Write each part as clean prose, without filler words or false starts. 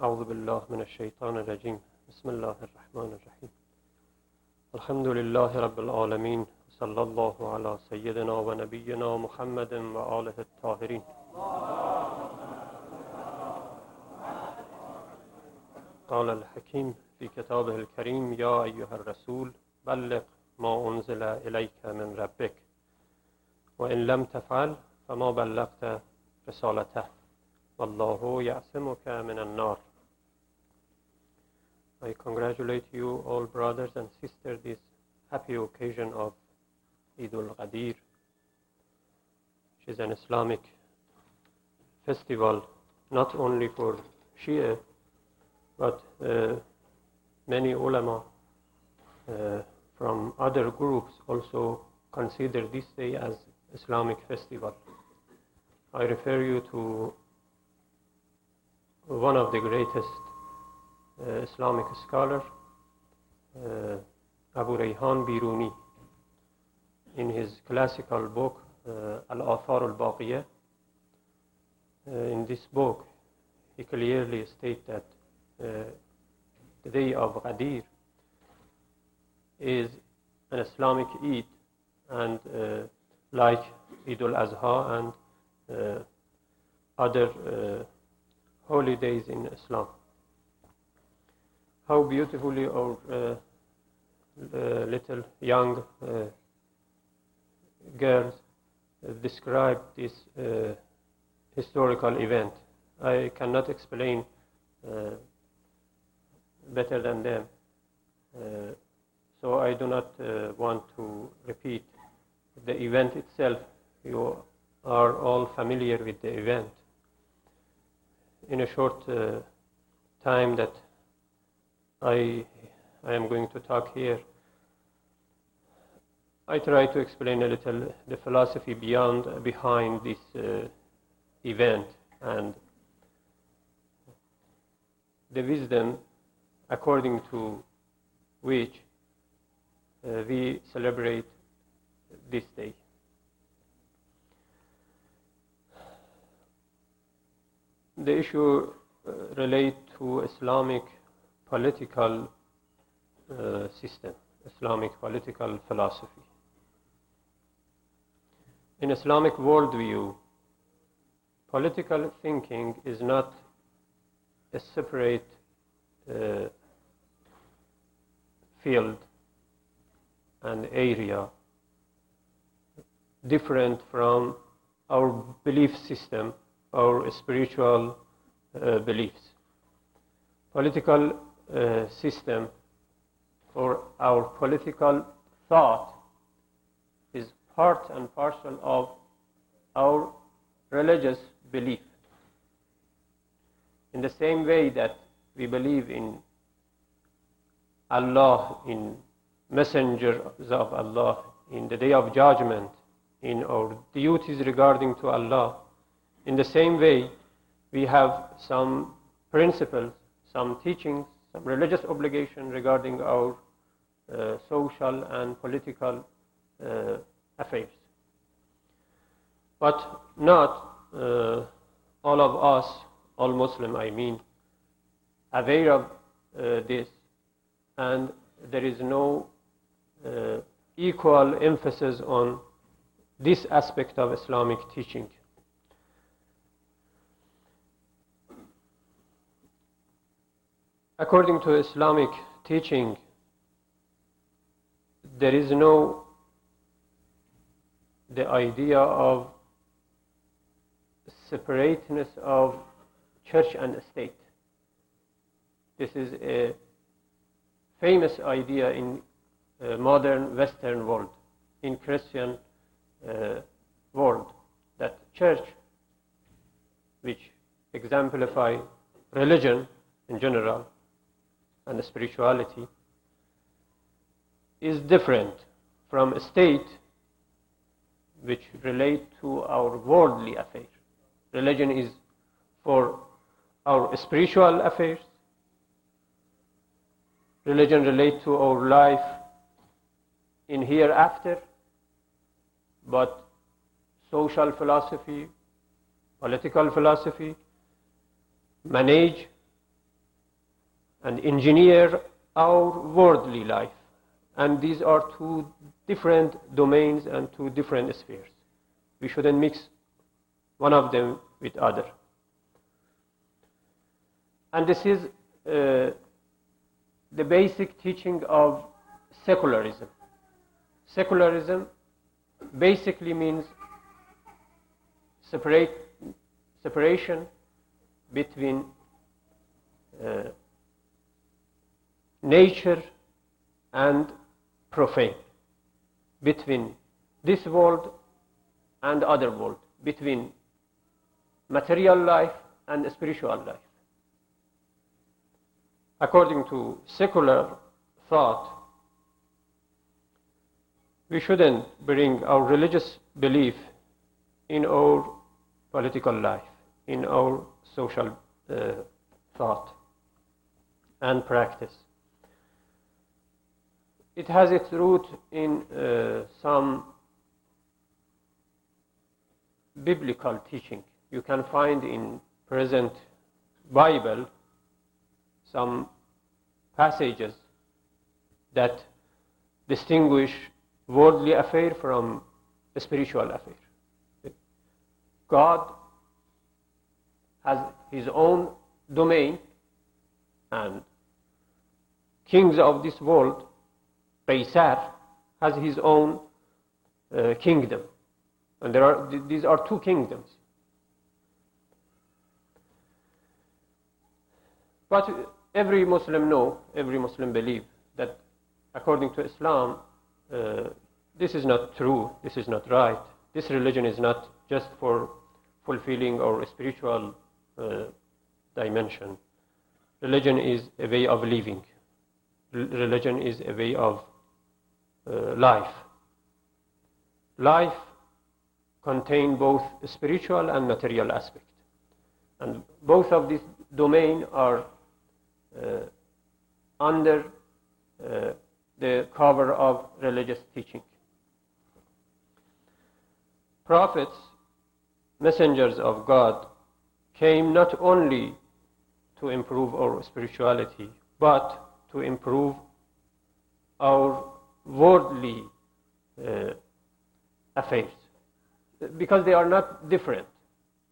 أعوذ بالله من الشيطان الرجيم بسم الله الرحمن الرحيم الحمد لله رب العالمين صلى الله على سيدنا ونبينا محمد وآله الطاهرين قال الحكيم في كتابه الكريم يا أيها الرسول بلغ ما أنزل إليك من ربك وإن لم تفعل فما بلغت رسالته والله يعصمك من النار. I congratulate you all brothers and sisters this happy occasion of Eid al-Ghadir, which is an Islamic festival not only for Shia but many ulama from other groups also consider this day as Islamic festival. I refer you to one of the greatest Islamic scholars, Abu Rayhan Biruni, in his classical book Al-Athar al-Baqiyah. In this book, he clearly states that the day of Ghadir is an Islamic Eid, and like Eid al-Azha and other holy days in Islam. How beautifully our little young girls describe this historical event. I cannot explain better than them, so I do not want to repeat the event itself. You are all familiar with the event. In a short time that I am going to talk here, I try to explain a little the philosophy behind this event and the wisdom according to which we celebrate this day. The issue relates to Islamic political system, Islamic political philosophy. In Islamic worldview, political thinking is not a separate field and area different from our belief system, our spiritual beliefs. Political system or our political thought is part and parcel of our religious belief. In the same way that we believe in Allah, in messengers of Allah, in the day of judgment, in our duties regarding to Allah, in the same way we have some principles, some teachings, some religious obligation regarding our social and political affairs. But not all of us, all Muslim I mean, aware of this, and there is no equal emphasis on this aspect of Islamic teaching. According to Islamic teaching, there is no the idea of separateness of church and state. This is a famous idea in modern Western world, in Christian world, that church, which exemplify religion in general and spirituality, is different from a state which relate to our worldly affairs. Religion is for our spiritual affairs. Religion relates to our life in hereafter, but social philosophy, political philosophy manage and engineer our worldly life. And these are two different domains and two different spheres. We shouldn't mix one of them with other. And this is the basic teaching of secularism. Secularism basically means separation between nature and profane, between this world and other world, between material life and spiritual life. According to secular thought, we shouldn't bring our religious belief in our political life, in our social thought and practice. It has its root in some biblical teaching. You can find in present Bible some passages that distinguish worldly affair from spiritual affair. God has his own domain, and kings of this world, Caesar, has his own kingdom. And these are two kingdoms. But every Muslim believe that according to Islam, this is not true, this is not right. This religion is not just for fulfilling our spiritual dimension. Religion is a way of living. Religion is a way of life. Life contains both spiritual and material aspect. And both of these domains are under the cover of religious teaching. Prophets, messengers of God, came not only to improve our spirituality, but to improve our worldly affairs. Because they are not different.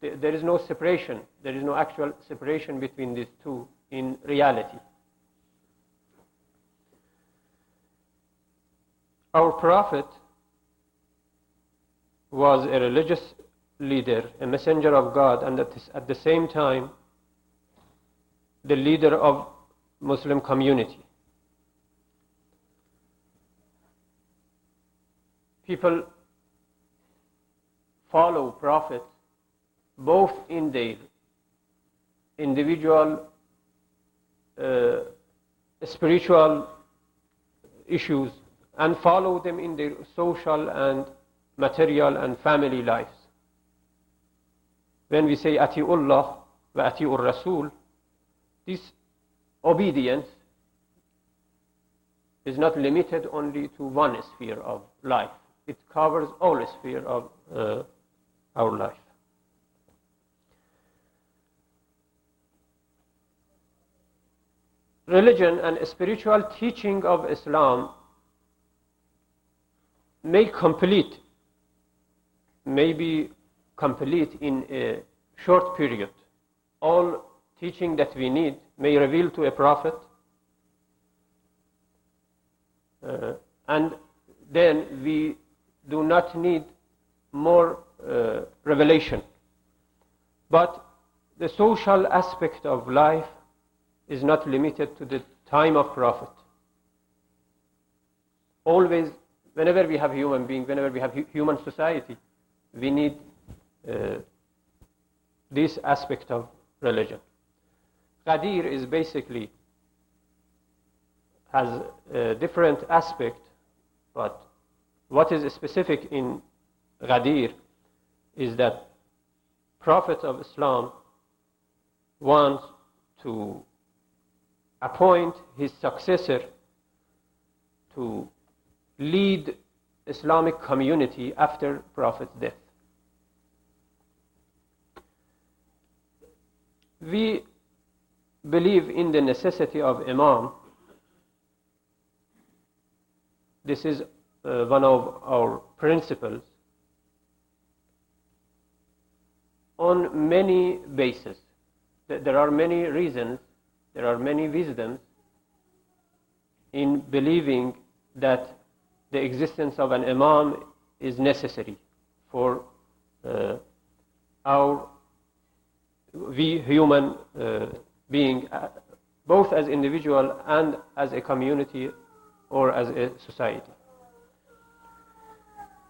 There is no separation. There is no actual separation between these two in reality. Our prophet was a religious leader, a messenger of God, and at the same time the leader of Muslim community. People follow prophets both in their individual spiritual issues and follow them in their social and material and family lives. When we say Ati'ullah wa Ati'ur Rasul, this obedience is not limited only to one sphere of life. It covers all spheres of our life. Religion and spiritual teaching of Islam may be complete in a short period. All teaching that we need may reveal to a prophet, and then we do not need more revelation. But the social aspect of life is not limited to the time of prophet. Always, whenever we have human beings, whenever we have human society, we need this aspect of religion. Ghadir is basically has a different aspect, but what is specific in Ghadir is that Prophet of Islam wants to appoint his successor to lead Islamic community after Prophet's death. We believe in the necessity of Imam, this is one of our principles, on many bases. There are many reasons, there are many wisdoms in believing that the existence of an Imam is necessary for we human being, both as individual and as a community or as a society.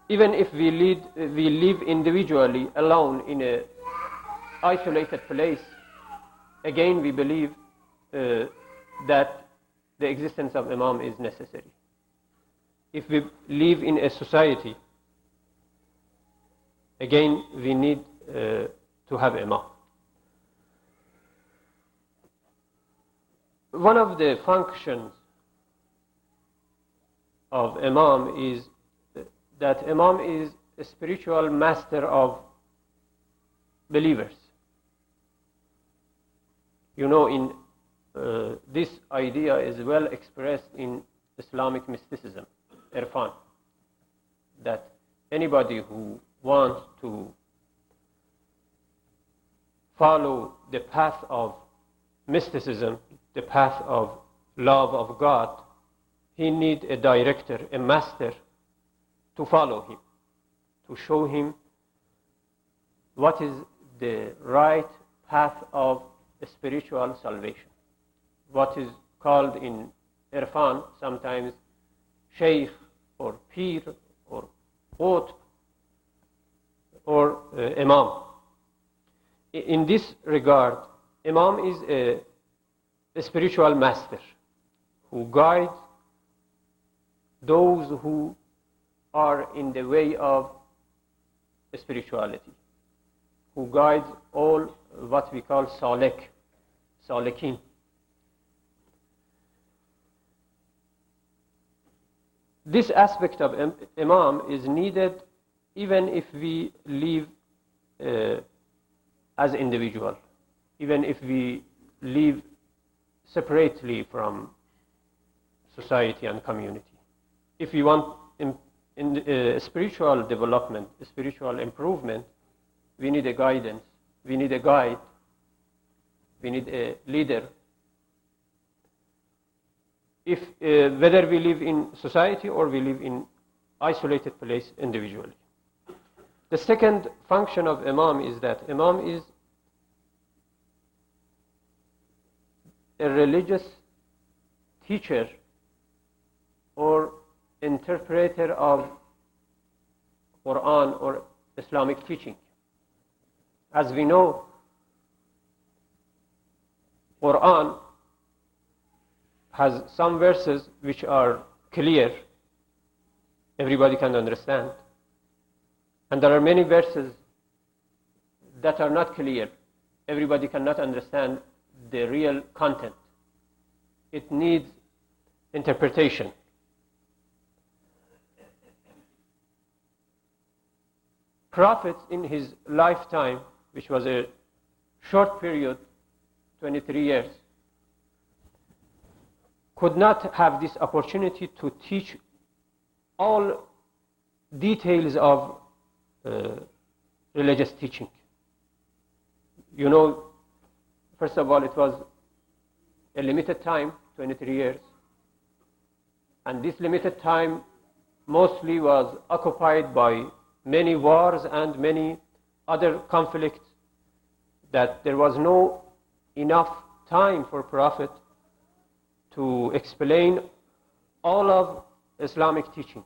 Even if we live individually alone in a isolated place, again we believe that the existence of Imam is necessary. If we live in a society, again we need to have Imam. One of the functions of Imam is that Imam is a spiritual master of believers. You know, this idea is well expressed in Islamic mysticism, Irfan, that anybody who wants to follow the path of mysticism, the path of love of God, he needs a director, a master, to follow him, to show him what is the right path of spiritual salvation. What is called in Irfan sometimes Shaykh or Pir or Qutb or Imam. In this regard, Imam is a spiritual master who guides those who are in the way of spirituality, who guides all what we call salikin. This aspect of Imam is needed even if we live as individual, even if we live separately from society and community. If we want in spiritual development, spiritual improvement, we need a guidance, we need a guide, we need a leader. If whether we live in society or we live in isolated place individually. The second function of Imam is that Imam is a religious teacher or interpreter of Quran or Islamic teaching. As we know, Quran has some verses which are clear, everybody can understand. And there are many verses that are not clear, everybody cannot understand the real content. It needs interpretation. Prophet in his lifetime, which was a short period, 23 years, could not have this opportunity to teach all details of religious teaching. You know, first of all, it was a limited time, 23 years. And this limited time mostly was occupied by many wars and many other conflicts, that there was no enough time for Prophet to explain all of Islamic teaching.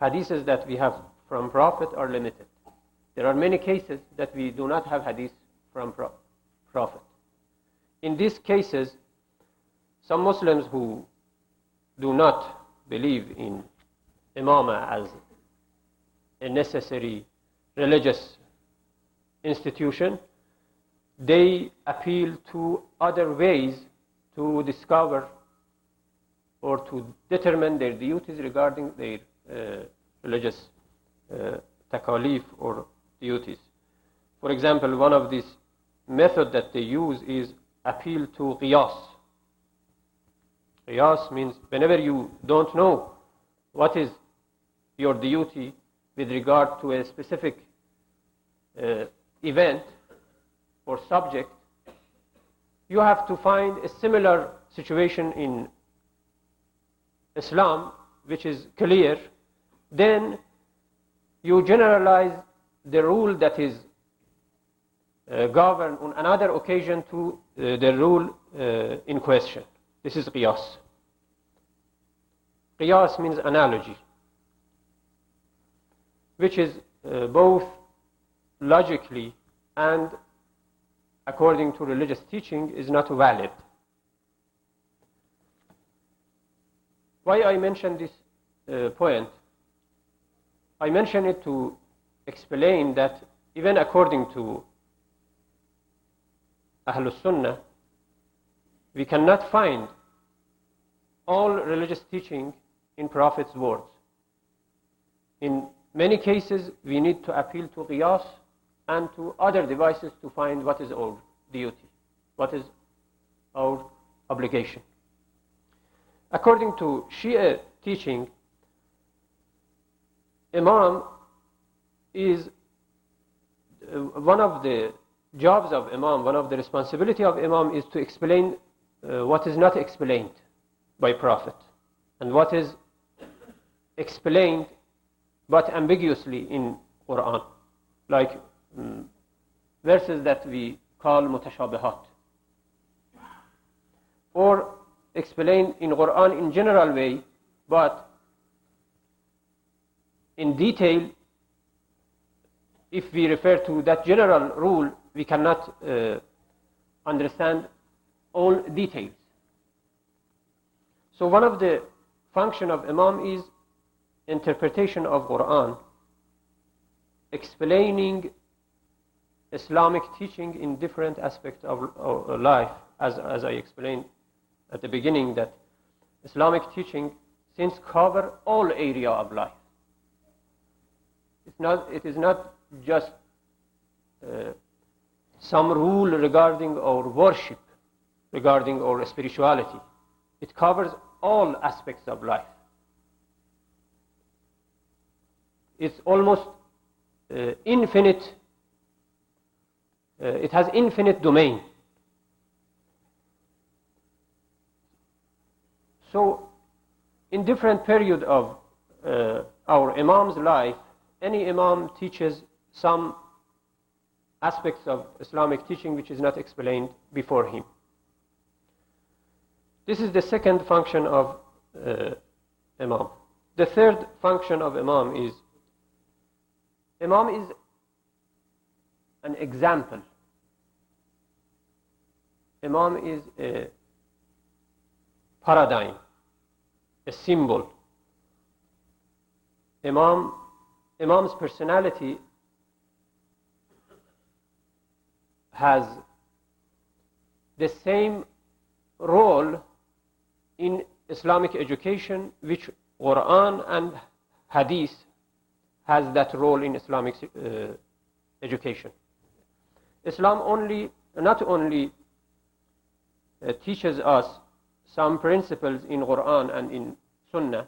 Hadiths that we have from Prophet are limited. There are many cases that we do not have hadith from Prophet. In these cases, some Muslims who do not believe in Imama as a necessary religious institution, they appeal to other ways to discover or to determine their duties regarding their religious takalif or duties. For example, one of these method that they use is appeal to qiyas. Qiyas means whenever you don't know what is your duty with regard to a specific event or subject, you have to find a similar situation in Islam which is clear, then you generalize the rule that is governed on another occasion to the rule in question. This is qiyas. Qiyas means analogy, which is both logically and according to religious teaching is not valid. Why I mention this point? I mention it to explain that even according to Ahlus Sunnah, we cannot find all religious teaching in Prophet's words. In many cases, we need to appeal to qiyas and to other devices to find what is our duty, what is our obligation. According to Shia teaching, Imam is one of the jobs of Imam, one of the responsibility of Imam is to explain what is not explained by Prophet and what is explained but ambiguously in Quran, like verses that we call mutashabihat, or explained in Quran in general way, but in detail, if we refer to that general rule, we cannot understand all details. So one of the function of Imam is interpretation of Quran, explaining Islamic teaching in different aspects of life, as I explained at the beginning, that Islamic teaching since cover all area of life. It is not just some rule regarding our worship, regarding our spirituality. It covers all aspects of life. It's almost infinite. It has infinite domain. So, in different period of our Imam's life, any Imam teaches some aspects of Islamic teaching which is not explained before him. This is the second function of Imam. The third function of Imam is an example. Imam is a paradigm, a symbol. Imam's personality has the same role in Islamic education which Quran and Hadith has that role in Islamic education. Islam not only teaches us some principles in Quran and in Sunnah,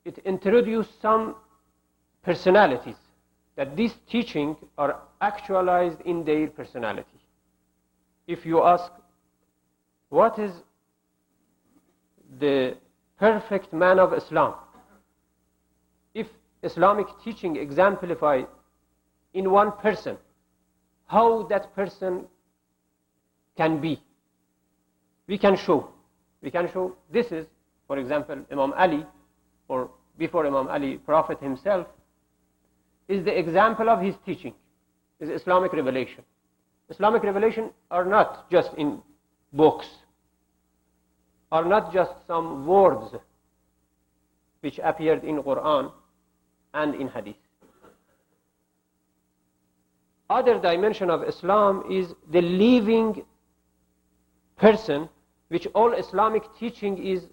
it introduces some personalities that these teachings are actualized in their personality. If you ask, what is the perfect man of Islam? If Islamic teaching exemplifies in one person, how that person can be? We can show. This is, for example, Imam Ali, or before Imam Ali, Prophet himself, is the example of his teaching, is Islamic revelation. Islamic revelation are not just in books, are not just some words which appeared in Quran and in Hadith. Other dimension of Islam is the living person, which all Islamic teaching is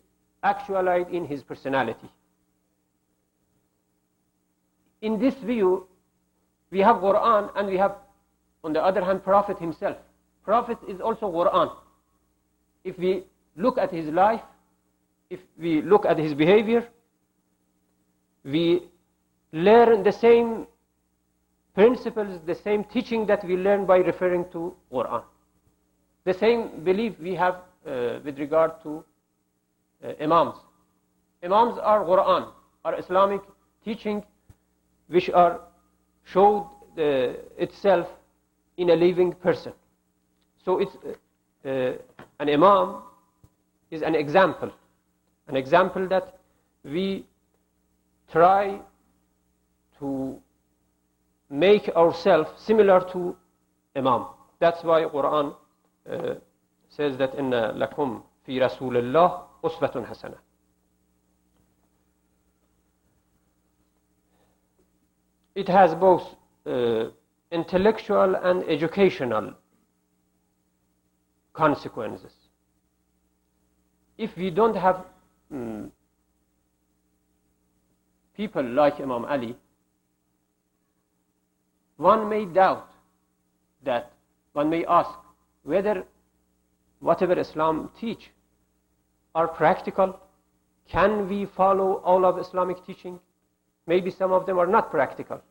actualized in his personality. In this view, we have Quran and we have on the other hand, Prophet himself. Prophet is also Quran. If we look at his life, if we look at his behavior, we learn the same principles, the same teaching that we learn by referring to Quran. The same belief we have with regard to Imams. Imams are Quran, are Islamic teaching which are showed itself in a living person. So it's an Imam is an example that we try to make ourselves similar to Imam. That's why Quran says that inna lakum fi rasulillah uswatun hasana. It has both intellectual and educational consequences. If we don't have people like Imam Ali, one may doubt that, one may ask whether whatever Islam teach are practical. Can we follow all of Islamic teaching? Maybe some of them are not practical.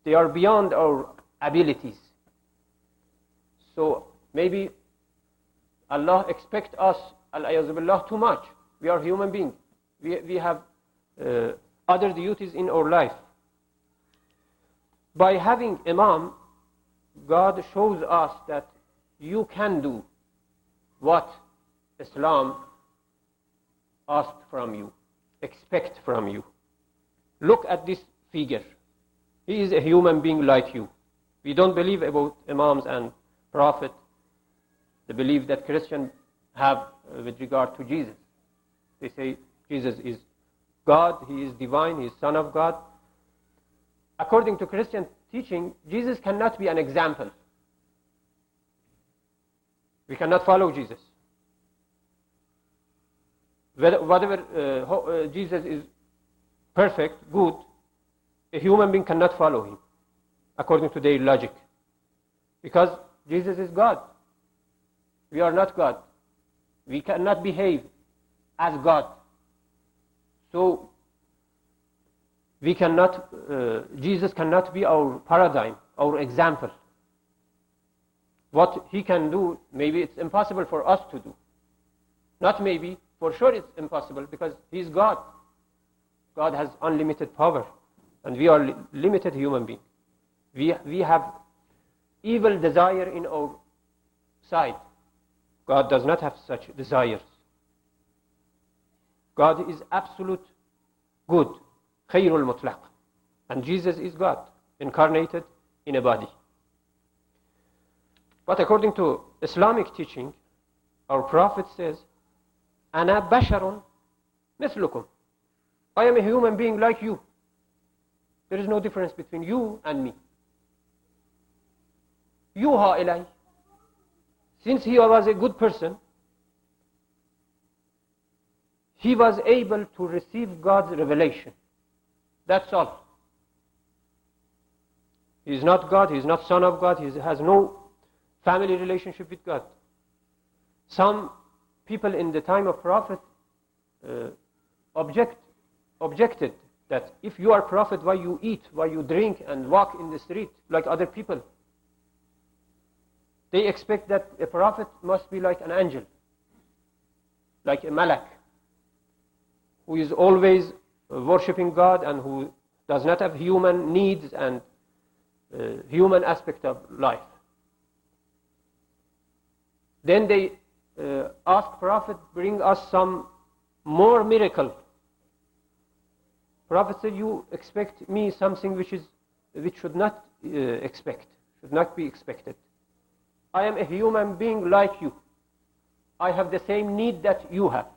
They are beyond our abilities. So maybe Allah expects us, al-ayazubillah, too much. We are human beings. We have other duties in our life. By having Imam, God shows us that you can do what Islam asked from you, expect from you. Look at this figure. He is a human being like you. We don't believe about Imams and Prophet, the belief that Christians have with regard to Jesus. They say Jesus is God, he is divine, he is Son of God. According to Christian teaching, Jesus cannot be an example. We cannot follow Jesus. Whatever Jesus is perfect, good, a human being cannot follow him, according to their logic. Because Jesus is God. We are not God. We cannot behave as God. So, we cannot, Jesus cannot be our paradigm, our example. What he can do, maybe it's impossible for us to do. Not maybe, for sure it's impossible, because he is God. God has unlimited power, and we are limited human beings. We have evil desire in our side. God does not have such desires. God is absolute good, khayrul mutlaq. And Jesus is God, incarnated in a body. But according to Islamic teaching, our Prophet says, Ana basharun mithlukum. I am a human being like you. There is no difference between you and me. Yuha ilay. Since he was a good person, he was able to receive God's revelation. That's all. He is not God, he is not Son of God, he has no family relationship with God. Some people in the time of Prophet objected that if you are Prophet, why you eat, why you drink and walk in the street like other people? They expect that a Prophet must be like an angel, like a malak, who is always worshipping God and who does not have human needs and human aspect of life. Then they ask Prophet, bring us some more miracle. Prophet said, you expect me something which should not be expected. I am a human being like you. I have the same need that you have.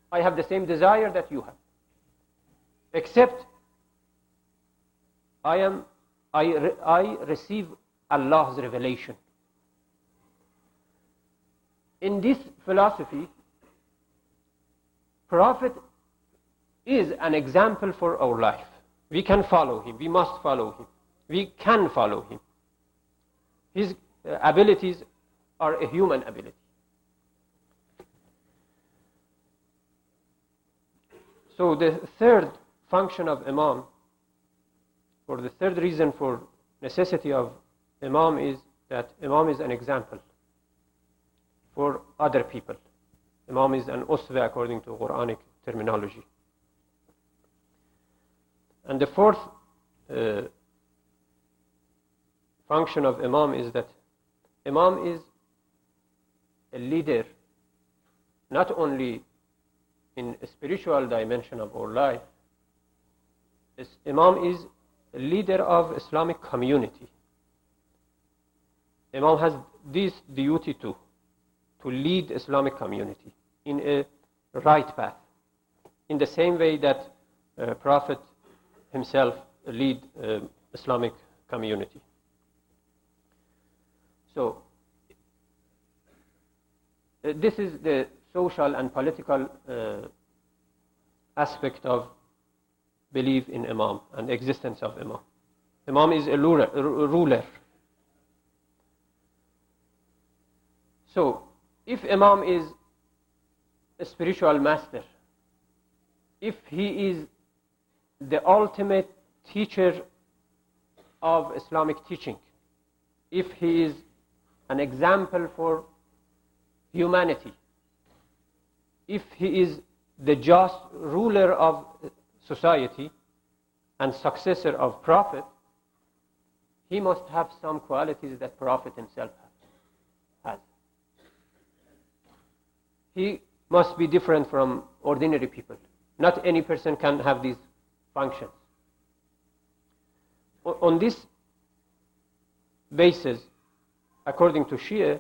I have the same desire that you have. Except I receive Allah's revelation. In this philosophy, Prophet is an example for our life. We can follow him. We must follow him. We can follow him. His abilities are a human ability. So the third function of Imam, or the third reason for necessity of Imam, is that Imam is an example for other people. Imam is an uswa according to Quranic terminology. And the fourth function of Imam is that Imam is a leader not only in a spiritual dimension of our life. Imam is a leader of Islamic community. Imam has this duty to lead Islamic community in a right path, in the same way that Prophet himself lead Islamic community. So this is the social and political aspect of belief in Imam and existence of Imam. Imam is a ruler. So if Imam is a spiritual master, if he is the ultimate teacher of Islamic teaching, if he is an example for humanity, if he is the just ruler of society and successor of Prophet, he must have some qualities that Prophet himself has. He must be different from ordinary people. Not any person can have these functions. On this basis, according to Shia,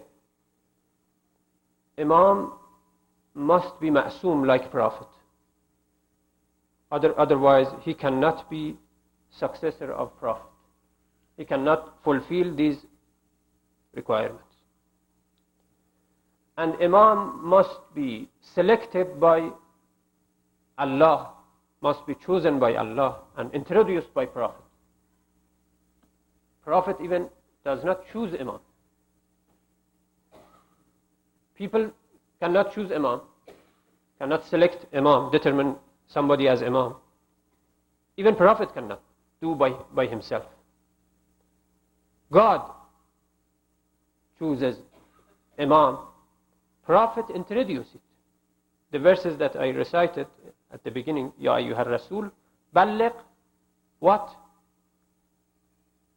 Imam must be ma'soom like Prophet. Otherwise, he cannot be successor of Prophet. He cannot fulfill these requirements. And Imam must be selected by Allah, must be chosen by Allah and introduced by Prophet. Prophet even does not choose Imam. People cannot choose Imam, cannot select Imam, determine somebody as Imam. Even Prophet cannot do by himself. God chooses Imam. Prophet introduces it. The verses that I recited at the beginning, Ya ayyuhar Rasul, balligh what?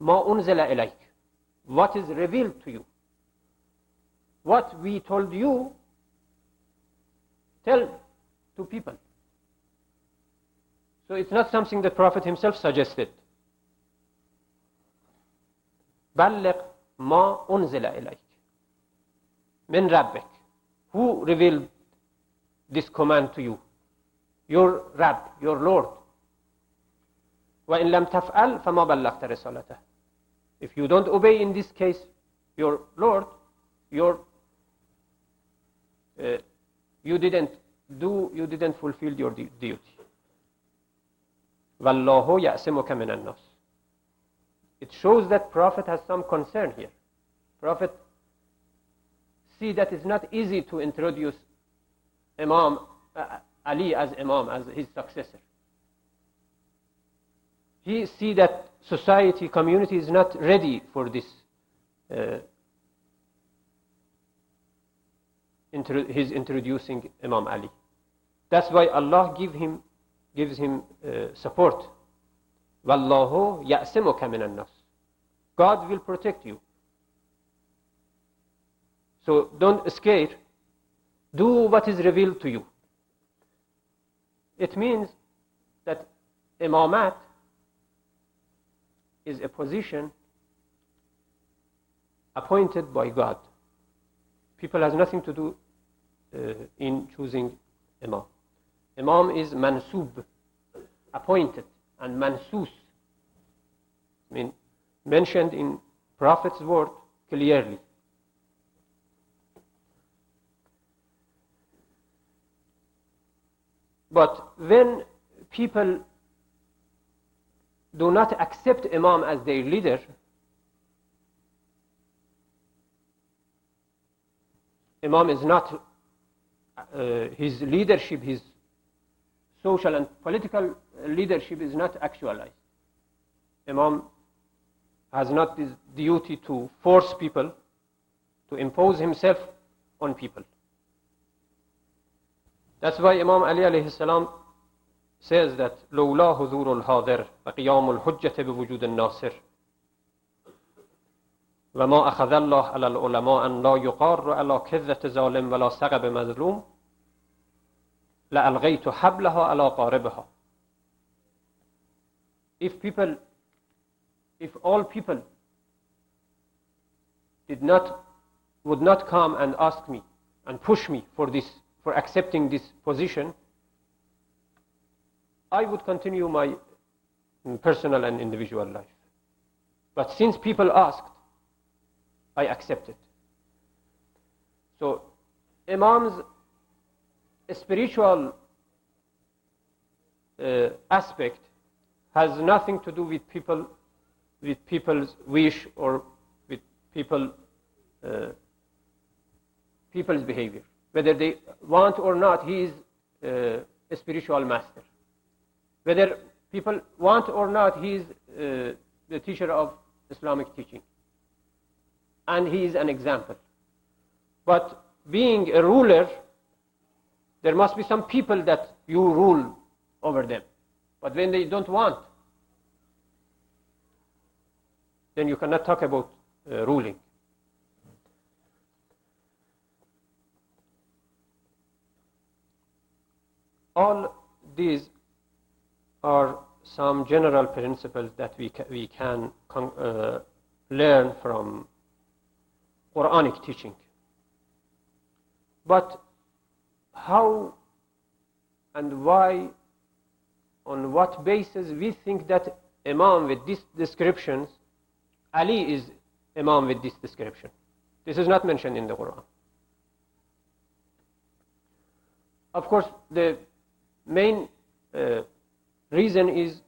Ma unzila ilayk. What is revealed to you. What we told you, tell to people. So it's not something that Prophet himself suggested. Balligh ma unzila ilayk. Min Rabbik. Who revealed this command to you? Your Rabb, your Lord. وَإِن لَمْ تَفْعَلْ فَمَا بَلَّغْتَ رِسَالَتَهُ. If you don't obey in this case your Lord, you didn't fulfill your duty. وَاللَّهُ يَأْسِمُكَ مِنَ النَّاسِ. It shows that Prophet has some concern here. Prophet see that it's not easy to introduce Imam Ali as Imam, as his successor. He see that society, community is not ready for this. His introducing Imam Ali. That's why Allah gives him support. Wallahu ya'simuka minan nas. God will protect you. So don't scare. Do what is revealed to you. It means that imamat is a position appointed by God. People has nothing to do in choosing imam. Imam is mansub, appointed, and mansus, I mean, mentioned in Prophet's word clearly. But when people do not accept Imam as their leader, Imam is not, his leadership, his social and political leadership is not actualized. Imam has not this duty to force people, to impose himself on people. That's why Imam Ali alayhi salam says that لولا حضور الحاضر وقيام الحجة بوجود الناصر وما أخذ الله على العلماء أن لا يقار على كذة ظالم ولا سقب مظلوم لألغيت حبلها على قاربها. If all people would not come and ask me and push me for accepting this position, I would continue my personal and individual life. But since people asked, I accepted. So Imam's spiritual aspect has nothing to do with people's wish or with people's behavior. Whether they want or not, he is a spiritual master. Whether people want or not, he is the teacher of Islamic teaching. And he is an example. But being a ruler, there must be some people that you rule over them. But when they don't want, then you cannot talk about ruling. All these are some general principles that we can learn from Quranic teaching. But how and why, on what basis we think that Imam with these descriptions, Ali is Imam with this description? This is not mentioned in the Quran. Of course, the main reason is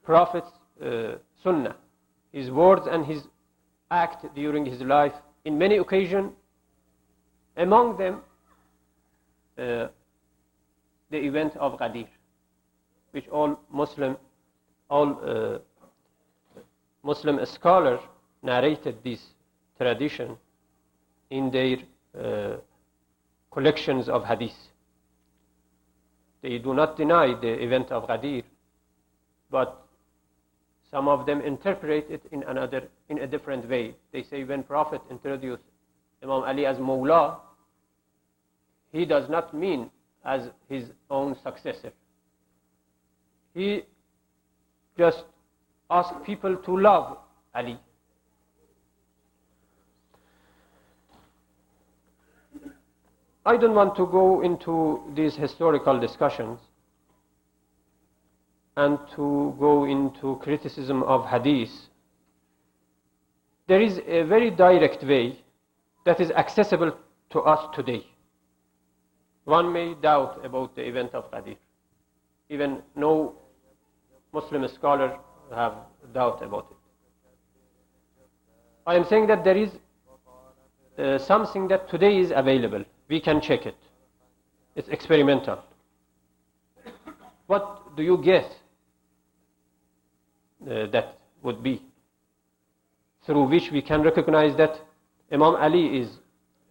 Prophet's sunnah, his words and his act during his life. In many occasions, among them, the event of Ghadir, which all Muslim scholars narrated this tradition in their collections of hadith. They do not deny the event of Ghadir, but some of them interpret it in a different way. They say when Prophet introduced Imam Ali as Mawla, he does not mean as his own successor. He just asked people to love Ali. I don't want to go into these historical discussions and to go into criticism of hadith. There is a very direct way that is accessible to us today. One may doubt about the event of Ghadir. Even no Muslim scholar have doubt about it. I am saying that there is something that today is available. We can check it. It's experimental. What do you guess that would be? Through which we can recognize that Imam Ali is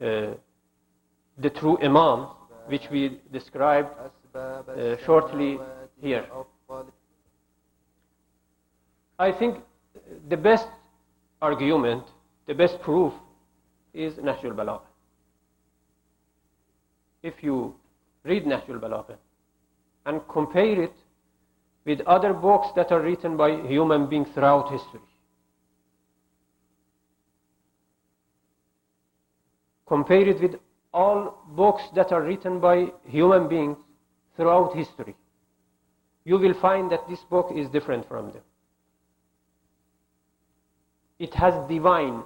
the true Imam, which we described shortly here. I think the best argument, the best proof is Nahjul Balagha. If you read Nahjul Balagha and compare it with other books that are written by human beings throughout history, compare it with all books that are written by human beings throughout history, you will find that this book is different from them. It has divine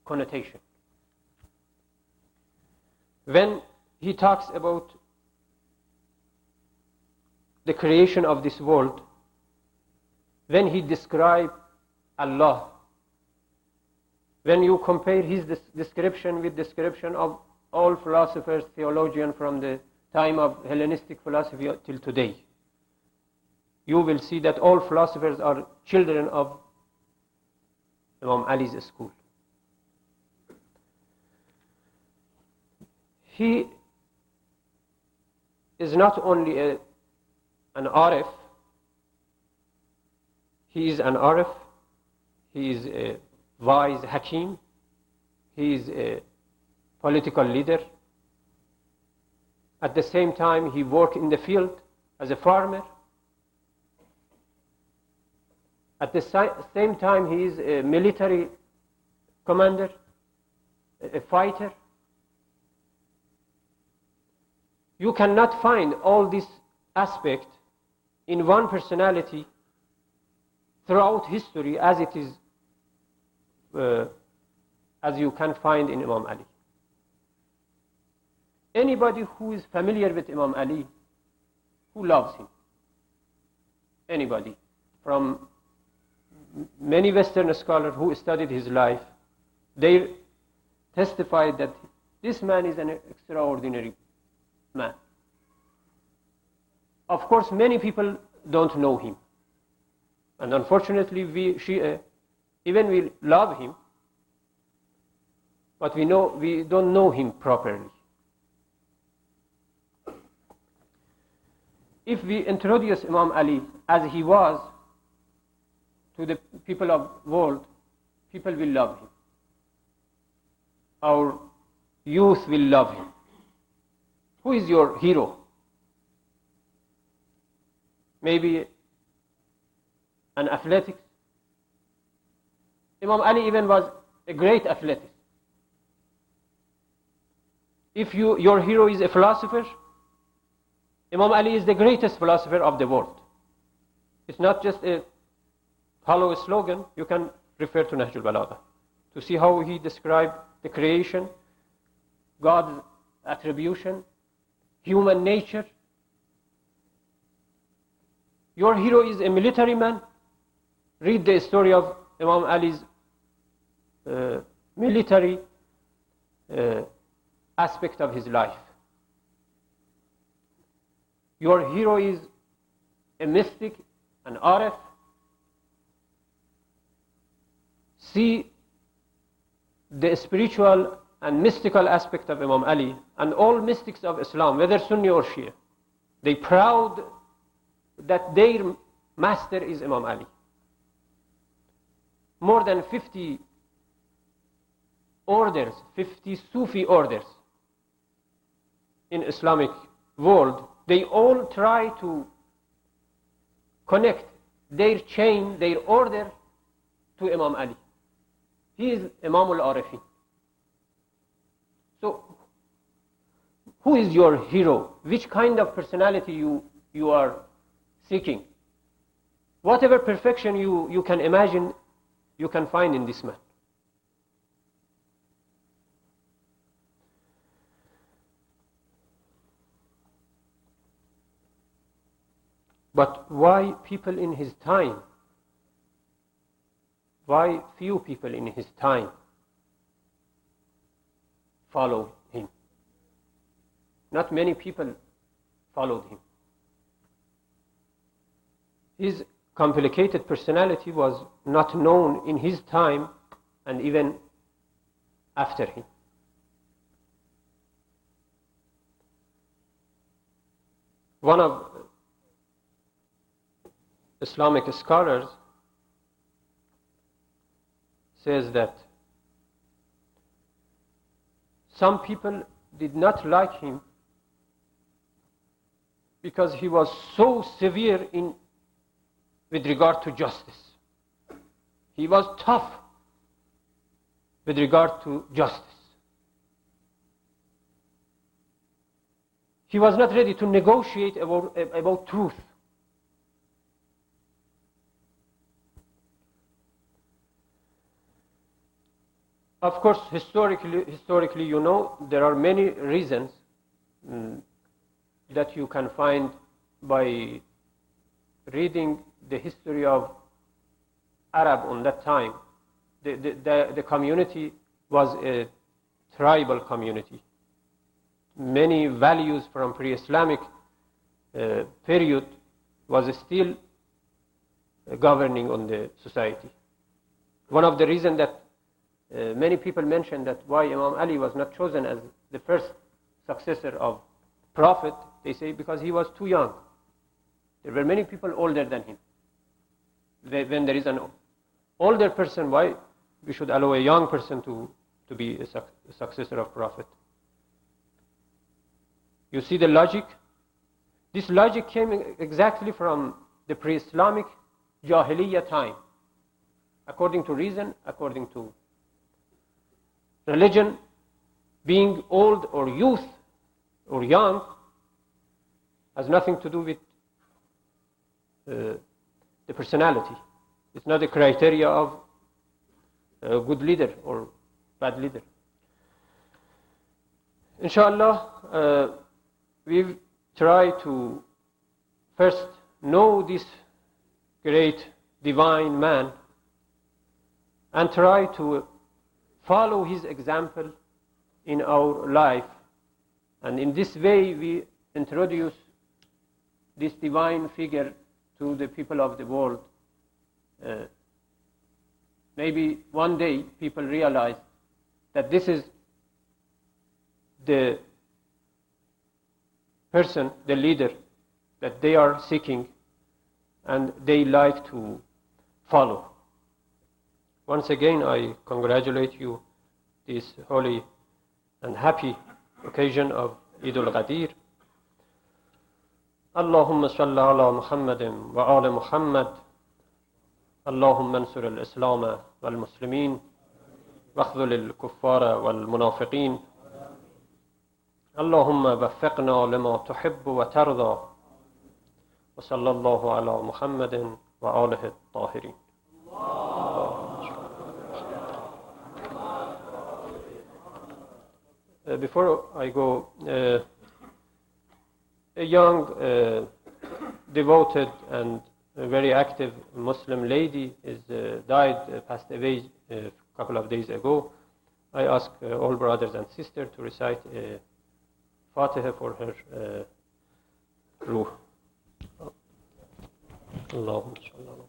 connotation. When he talks about the creation of this world, when he describes Allah When you compare his description with description of all philosophers, theologians from the time of Hellenistic philosophy till today, you will see that all philosophers are children of Imam Ali's school. He is not only an Arif, he is an Arif, he is a wise Hakim, he is a political leader. At the same time, he worked in the field as a farmer. At the same time, he is a military commander, a fighter. You cannot find all this aspect in one personality throughout history as it is, as you can find in Imam Ali. Anybody who is familiar with Imam Ali, who loves him, anybody, from many Western scholars who studied his life, they testified that this man is an extraordinary man. Of course, many people don't know him. And unfortunately, we Shia, even we love him, but we don't know him properly. If we introduce Imam Ali as he was to the people of the world, people will love him. Our youth will love him. Who is your hero? Maybe an athlete. Imam Ali even was a great athlete. If your hero is a philosopher, Imam Ali is the greatest philosopher of the world. It's not just a hollow slogan. You can refer to Nahj al-Balagha to see how he described the creation, God's attribution, human nature. Your hero is a military man. Read the story of Imam Ali's military aspect of his life. Your hero is a mystic, an Arif. See the spiritual and mystical aspect of Imam Ali, and all mystics of Islam, whether Sunni or Shia, they proud that their master is Imam Ali. More than 50 orders, 50 Sufi orders in Islamic world, they all try to connect their chain, their order to Imam Ali. He is Imam al-Arifin. So, who is your hero? Which kind of personality you are seeking? Whatever perfection you can imagine, you can find in this man. But why people in his time? Why few people in his time followed him? Not many people followed him. His complicated personality was not known in his time and even after him. One of Islamic scholars says that some people did not like him because he was so severe with regard to justice. He was tough with regard to justice. He was not ready to negotiate about truth. Of course, historically, you know, there are many reasons that you can find by reading the history of Arab on that time. the community was a tribal community. Many values from pre-Islamic period was still governing on the society. One of the reasons that many people mention that why Imam Ali was not chosen as the first successor of Prophet, they say because he was too young. There were many people older than him. When there is an older person, why we should allow a young person to be a successor of Prophet? You see the logic? This logic came exactly from the pre-Islamic Jahiliyyah time. According to reason, according to religion, being old or youth or young has nothing to do with the personality. It's not a criteria of a good leader or bad leader. Inshallah, we try to first know this great divine man and try to follow his example in our life. And in this way we introduce this divine figure to the people of the world. Maybe one day people realize that this is the person, the leader that they are seeking and they like to follow. Once again, I congratulate you this holy and happy occasion of Eid al-Ghadir. اللهم صل على محمد وآل محمد اللهم انصر الإسلام والمسلمين واخذل الكفار والمنافقين اللهم وفقنا لما تحب وترضى وصلى الله على محمد وآله الطاهرين. Before I go, a young, devoted and very active Muslim lady is died, passed away a couple of days ago. I ask all brothers and sisters to recite a Fatiha for her ruh. Allahumma salli ala